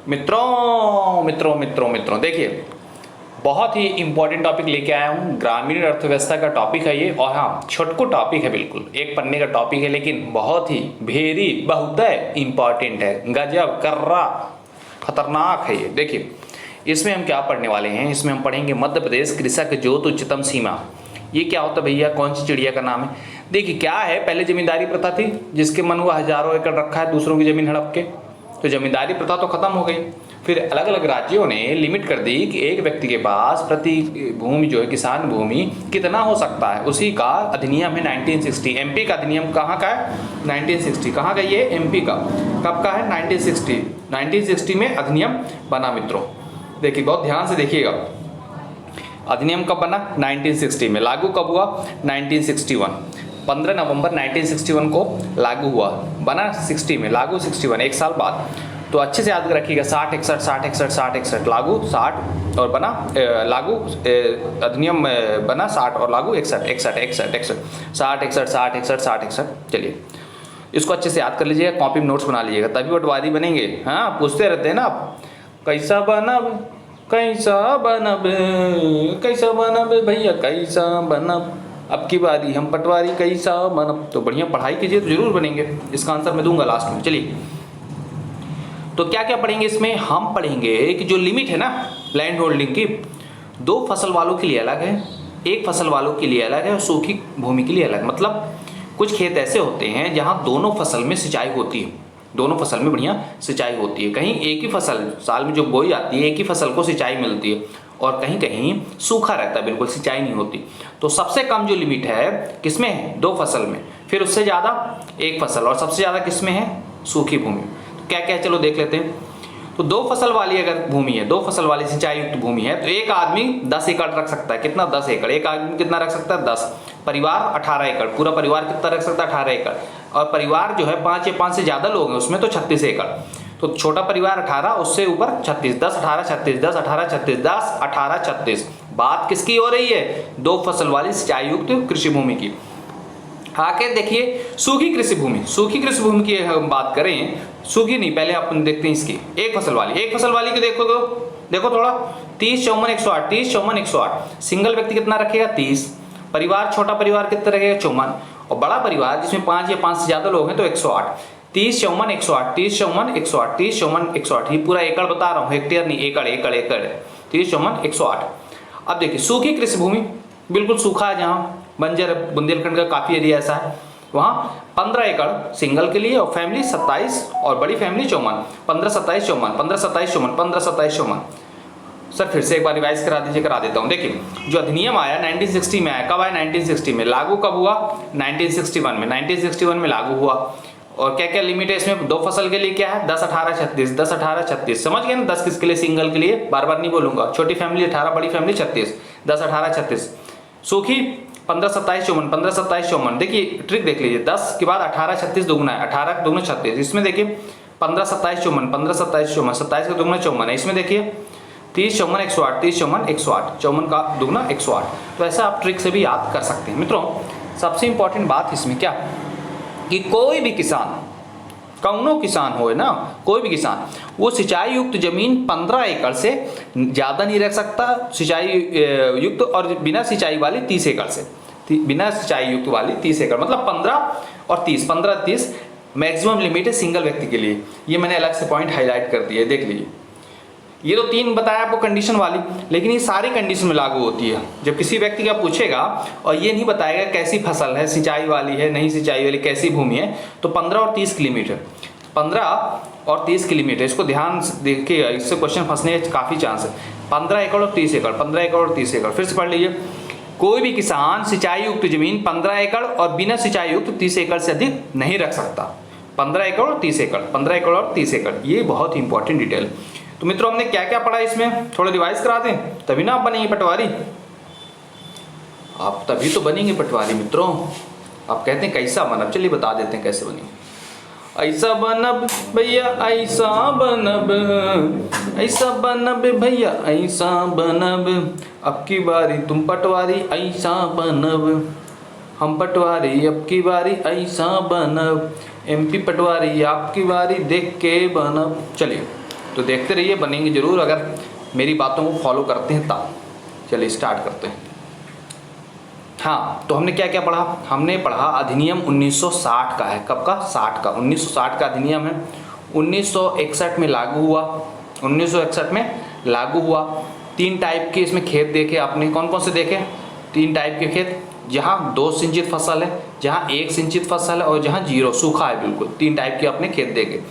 मित्रों मित्रों मित्रों मित्रों देखिए, बहुत ही इंपॉर्टेंट टॉपिक लेके आया हूँ। ग्रामीण अर्थव्यवस्था का टॉपिक है ये, और हाँ छोटकू टॉपिक है, बिल्कुल एक पन्ने का टॉपिक है, लेकिन बहुत ही भेरी बहुत इंपॉर्टेंट है। गजब कर्रा खतरनाक है ये। देखिए इसमें हम क्या पढ़ने वाले हैं, इसमें हम पढ़ेंगे मध्य प्रदेश कृषक जोत उच्चतम सीमा। ये क्या होता है भैया, कौन सी चिड़िया का नाम है? देखिए क्या है, पहले जमींदारी प्रथा थी, जिसके मन हुआ हजारों एकड़ रखा है दूसरों की जमीन हड़प के, तो जमींदारी प्रथा तो खत्म हो गई। फिर अलग अलग राज्यों ने लिमिट कर दी कि एक व्यक्ति के पास प्रति भूमि जो है किसान भूमि कितना हो सकता है, उसी का अधिनियम है 1960। एमपी का अधिनियम कहाँ का है? 1960। कहाँ का ये? एमपी का। कब का है? 1960। 1960 में अधिनियम बना मित्रों। देखिए बहुत ध्यान से देखिएगा, अधिनियम कब बना? 1960 में। लागू कब हुआ? 1961। 15 नवंबर 1961 को लागू हुआ, बना 60 में, लागू 61, एक साल बाद। तो अच्छे से याद रखिएगा, 60 61 60 61 60 61, लागू 60 और बना लागू अधिनियम बना 60 और लागू 61 61 61 61 60 61 60 61 60 61। चलिए इसको अच्छे से याद कर लीजिएगा, कॉपी में नोट्स बना लीजिएगा, तभी पटवारी बनेंगे। हाँ पूछते रहते हैं ना आप, कैसा बनब कैसा बनब कैसा बनब भैया कैसा बनब, अब की बारी हम पटवारी कैसा बनब। तो बढ़िया पढ़ाई कीजिए तो जरूर बनेंगे। इसका आंसर मैं दूंगा लास्ट में। चलिए तो क्या क्या पढ़ेंगे इसमें? हम पढ़ेंगे कि जो लिमिट है ना लैंड होल्डिंग की, 2 फसल वालों के लिए अलग है, 1 फसल वालों के लिए अलग है, और सूखी भूमि के लिए अलग। मतलब कुछ खेत ऐसे होते हैं जहाँ दोनों फसल में सिंचाई होती है, दोनों फसल में बढ़िया सिंचाई होती है। कहीं एक ही फसल साल में जो बोई जाती है, एक ही फसल को सिंचाई मिलती है, और कहीं कहीं सूखा रहता है, बिल्कुल सिंचाई नहीं होती। तो सबसे कम जो लिमिट है किसमें है? 2 फसल में। फिर उससे ज़्यादा 1 फसल, और सबसे ज़्यादा किसमें है? सूखी भूमि। तो क्या क्या चलो देख लेते हैं। तो 2 फसल वाली अगर भूमि है, 2 फसल वाली सिंचाई युक्त भूमि है, तो एक आदमी 10 एकड़ रख सकता है। कितना? 10 एकड़। एक आदमी कितना रख सकता है? 10। परिवार 18 एकड़। पूरा परिवार कितना रख सकता है? 18 एकड़। और परिवार जो है 5 या 5 से ज़्यादा लोग हैं उसमें, तो 36 एकड़। तो छोटा परिवार 18, उससे ऊपर 36, 10 18 36, 10 18 36, 10 18 36। बात किसकी हो रही है? 2 फसल वाली सिंचाई युक्त कृषि भूमि की। आके देखिए सूखी कृषि भूमि, सूखी कृषि भूमि की हम बात करें, सूखी नहीं, पहले अपन देखते हैं इसकी। 1 फसल वाली, 1 फसल वाली की देखो थोड़ा, 30 54 108, 30 54 108। सिंगल व्यक्ति कितना रखेगा? 30। परिवार, छोटा परिवार कितना रखेगा? 54। और बड़ा परिवार जिसमें 5 या 5 से ज्यादा लोग हैं तो 108। 30 54 108, 30 54 108, 30 54 108। ये पूरा एकड़ बता रहा हूँ, हेक्टेयर नहीं, एकड़ एकड़ एकड़। 30 54 108। अब देखिए सूखी कृषि भूमि, बिल्कुल सूखा है, जहाँ बंजर बुंदेलखंड का काफी एरिया ऐसा है, वहाँ 15 एकड़ सिंगल के लिए, और फैमिली 27, और बड़ी फैमिली 54। 15 27 54, 15 27 54, 15 27 54। सर फिर से एक बार रिवाइज करा दीजिए। करा देता हूँ। देखिए जो अधिनियम आया 1960 में आया, कब आया? 1960 में। लागू कब हुआ? 1961 में। 1961 में लागू हुआ। और क्या क्या लिमिट है इसमें? 2 फसल के लिए क्या है? 10 18 36, 10 18 36। समझ गए ना? 10 किसके लिए? सिंगल के लिए, बार बार नहीं बोलूंगा। छोटी फैमिली 18, बड़ी फैमिली 36, 10 18 36। सूखी 15 27 54, 15 27 54। देखिए ट्रिक देख लीजिए, 10 के बाद 18 36 दुगुना है, 18 दुगुना 36। इसमें देखिए 15 27 54, 15 27 54, 27 का दुगुना 54 है। इसमें देखिए 30 54 108, 30 54 108, 54 का दुगुना 108। तो ऐसा आप ट्रिक से भी याद कर सकते हैं। मित्रों सबसे इंपॉर्टेंट बात इसमें क्या, कि कोई भी किसान, कौनो किसान हो ना, कोई भी किसान, वो सिंचाई युक्त जमीन 15 एकड़ से ज़्यादा नहीं रख सकता, सिंचाई युक्त और बिना सिंचाई वाली 30 एकड़ से, बिना सिंचाई युक्त वाली 30 एकड़, मतलब 15 और 30, 15 30 मैक्सिमम लिमिट है सिंगल व्यक्ति के लिए। ये मैंने अलग से पॉइंट हाईलाइट कर दिया है, देख लीजिए। ये तो 3 बताया आपको कंडीशन वाली, लेकिन ये सारी कंडीशन में लागू होती है। जब किसी व्यक्ति का पूछेगा और ये नहीं बताएगा कैसी फसल है, सिंचाई वाली है नहीं सिंचाई वाली, कैसी भूमि है, तो 15 और 30 की लिमिट है, 15 और 30 की लिमिट है। इसको ध्यान से देखिए, इससे क्वेश्चन फंसने के काफ़ी चांस है। 15 एकड़ और 30 एकड़, 15 एकड़ और 30 एकड़। फिर से पढ़ लीजिए, कोई भी किसान सिंचाई युक्त जमीन 15 एकड़ और बिना सिंचाई युक्त 30 एकड़ से अधिक नहीं रख सकता। 15 एकड़ और 30 एकड़, 15 एकड़ और 30 एकड़, ये बहुत ही इंपॉर्टेंट डिटेल। तो मित्रों हमने क्या क्या पढ़ा इसमें, थोड़ा रिवाइज करा दें, तभी ना आप बनेंगे पटवारी। आप तभी तो बनेंगे पटवारी मित्रों। आप कहते हैं कैसा बनब, चलिए बता देते हैं कैसे बनेंगे। ऐसा बनब भैया ऐसा बनब, ऐसा बनब भैया ऐसा बनब, अब की बारी तुम पटवारी ऐसा बनब, हम पटवारी अब की बारी ऐसा बनब, एमपी पटवारी आपकी बारी देख के बनब। चलिए तो देखते रहिए, बनेंगे जरूर अगर मेरी बातों को फॉलो करते हैं तब। चलिए स्टार्ट करते हैं। हाँ, तो हमने क्या क्या पढ़ा? हमने पढ़ा अधिनियम 1960 का है। कब का? 60 का। 1960 का अधिनियम है, 1961 में लागू हुआ। 1961 में लागू हुआ। 3 टाइप के इसमें खेत देखे आपने। कौन कौन से देखे? 3 टाइप के खेत, जहाँ 2 सिंचित फसल है, जहाँ 1 सिंचित फसल है और जहाँ 0 सूखा है बिल्कुल। 3 टाइप के आपने खेत देखे।